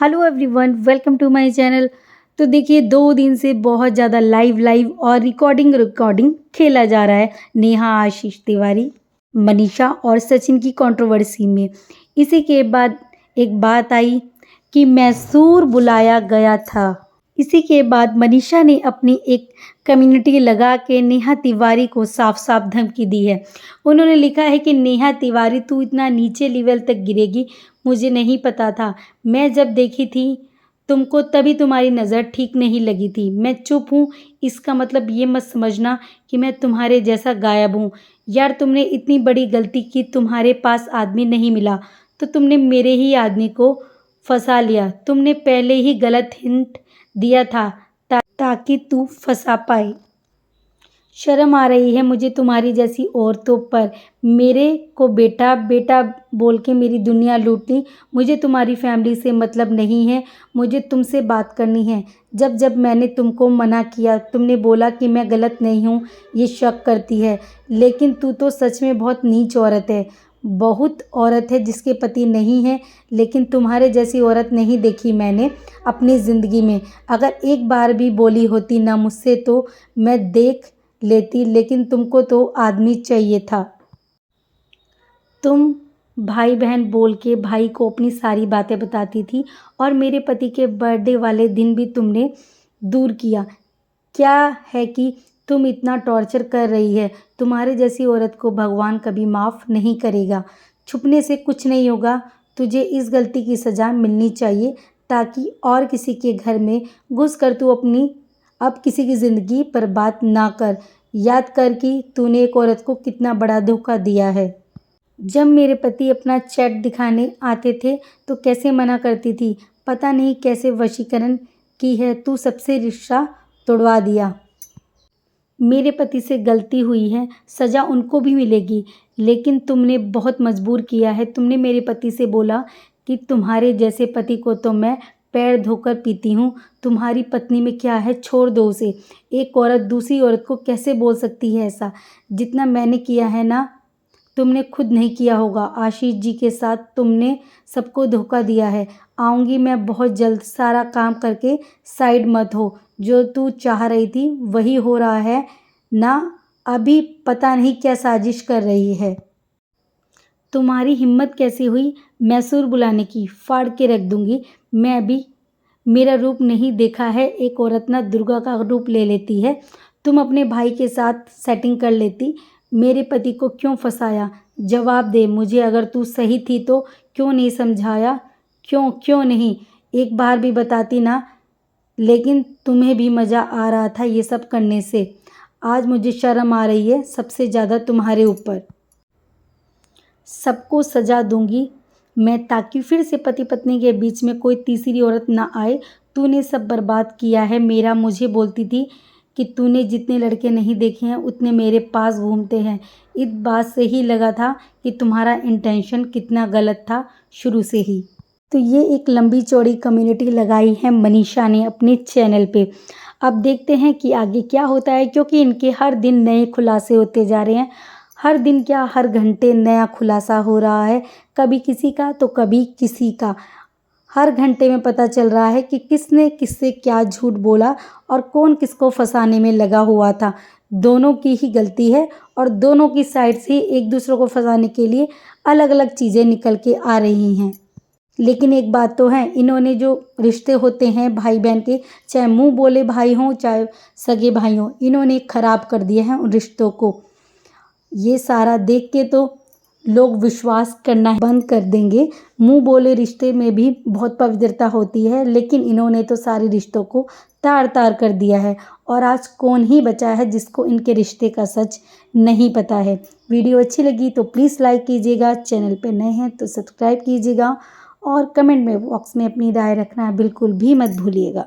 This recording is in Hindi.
Hello everyone, welcome to my channel. तो देखिए 2 दिन से बहुत ज़्यादा लाइव और रिकॉर्डिंग खेला जा रहा है नेहा आशीष तिवारी, मनीषा और सचिन की कंट्रोवर्सी में। इसी के बाद एक बात आई कि मैसूर बुलाया गया था। इसी के बाद मनीषा ने अपनी एक कम्युनिटी लगा के नेहा तिवारी को साफ धमकी दी है। उन्होंने लिखा है कि नेहा तिवारी, तू इतना नीचे लेवल तक गिरेगी मुझे नहीं पता था। मैं जब देखी थी तुमको तभी तुम्हारी नज़र ठीक नहीं लगी थी। मैं चुप हूँ, इसका मतलब ये मत समझना कि मैं तुम्हारे जैसा गायब हूँ। यार तुमने इतनी बड़ी गलती की, तुम्हारे पास आदमी नहीं मिला तो तुमने मेरे ही आदमी को फंसा लिया। तुमने पहले ही गलत हिंट दिया था ताकि तू फंसा पाए। शर्म आ रही है मुझे तुम्हारी जैसी औरतों पर। मेरे को बेटा बेटा बोल के मेरी दुनिया लूट ली। मुझे तुम्हारी फैमिली से मतलब नहीं है, मुझे तुमसे बात करनी है। जब मैंने तुमको मना किया तुमने बोला कि मैं गलत नहीं हूँ, ये शक करती है। लेकिन तू तो सच में बहुत नीच औरत है। बहुत औरत है जिसके पति नहीं है, लेकिन तुम्हारे जैसी औरत नहीं देखी मैंने अपनी ज़िंदगी में। अगर एक बार भी बोली होती ना मुझसे तो मैं देख लेती, लेकिन तुमको तो आदमी चाहिए था। तुम भाई बहन बोल के भाई को अपनी सारी बातें बताती थी और मेरे पति के बर्थडे वाले दिन भी तुमने दूर किया। क्या है कि तुम इतना टॉर्चर कर रही है। तुम्हारे जैसी औरत को भगवान कभी माफ़ नहीं करेगा। छुपने से कुछ नहीं होगा, तुझे इस गलती की सज़ा मिलनी चाहिए ताकि और किसी के घर में घुस कर तू अपनी अब किसी की ज़िंदगी बर्बाद ना कर। याद कर कि तूने एक औरत को कितना बड़ा धोखा दिया है। जब मेरे पति अपना चैट दिखाने आते थे तो कैसे मना करती थी। पता नहीं कैसे वशीकरण की है, तू सबसे रिश्ता तोड़वा दिया। मेरे पति से गलती हुई है, सज़ा उनको भी मिलेगी, लेकिन तुमने बहुत मजबूर किया है। तुमने मेरे पति से बोला कि तुम्हारे जैसे पति को तो मैं पैर धोकर पीती हूँ। तुम्हारी पत्नी में क्या है, छोड़ दो उसे। एक औरत दूसरी औरत को कैसे बोल सकती है ऐसा। जितना मैंने किया है ना, तुमने खुद नहीं किया होगा। आशीष जी के साथ तुमने सबको धोखा दिया है। आऊँगी मैं बहुत जल्द, सारा काम करके साइड मत हो। जो तू चाह रही थी वही हो रहा है ना। अभी पता नहीं क्या साजिश कर रही है। तुम्हारी हिम्मत कैसे हुई मैसूर बुलाने की, फाड़ के रख दूंगी। मैं अभी मेरा रूप नहीं देखा है। एक औरत ना दुर्गा का रूप ले लेती है। तुम अपने भाई के साथ सेटिंग कर लेती। मेरे पति को क्यों फंसाया, जवाब दे मुझे। अगर तू सही थी तो क्यों नहीं समझाया, क्यों नहीं एक बार भी बताती ना। लेकिन तुम्हें भी मज़ा आ रहा था ये सब करने से। आज मुझे शर्म आ रही है, सबसे ज़्यादा तुम्हारे ऊपर। सबको सजा दूंगी मैं ताकि फिर से पति पत्नी के बीच में कोई तीसरी औरत ना आए। तूने सब बर्बाद किया है मेरा। मुझे बोलती थी कि तूने जितने लड़के नहीं देखे हैं उतने मेरे पास घूमते हैं। इस बात से ही लगा था कि तुम्हारा इंटेंशन कितना गलत था शुरू से ही। तो ये एक लंबी चौड़ी कम्युनिटी लगाई है मनीषा ने अपने चैनल पे। अब देखते हैं कि आगे क्या होता है, क्योंकि इनके हर दिन नए खुलासे होते जा रहे हैं। हर दिन क्या, हर घंटे नया खुलासा हो रहा है। कभी किसी का तो कभी किसी का। हर घंटे में पता चल रहा है कि किसने किससे क्या झूठ बोला और कौन किसको फंसाने में लगा हुआ था। दोनों की ही गलती है और दोनों की साइड से एक दूसरे को फंसाने के लिए अलग अलग चीज़ें निकल के आ रही हैं। लेकिन एक बात तो है, इन्होंने जो रिश्ते होते हैं भाई बहन के, चाहे मुंह बोले भाई हों चाहे सगे भाई हों, इन्होंने खराब कर दिया है उन रिश्तों को। ये सारा देख के तो लोग विश्वास करना बंद कर देंगे। मुंह बोले रिश्ते में भी बहुत पवित्रता होती है, लेकिन इन्होंने तो सारे रिश्तों को तार तार कर दिया है। और आज कौन ही बचा है जिसको इनके रिश्ते का सच नहीं पता है। वीडियो अच्छी लगी तो प्लीज़ लाइक कीजिएगा, चैनल पे नए हैं तो सब्सक्राइब कीजिएगा और कमेंट में बॉक्स में अपनी राय रखना बिल्कुल भी मत भूलिएगा।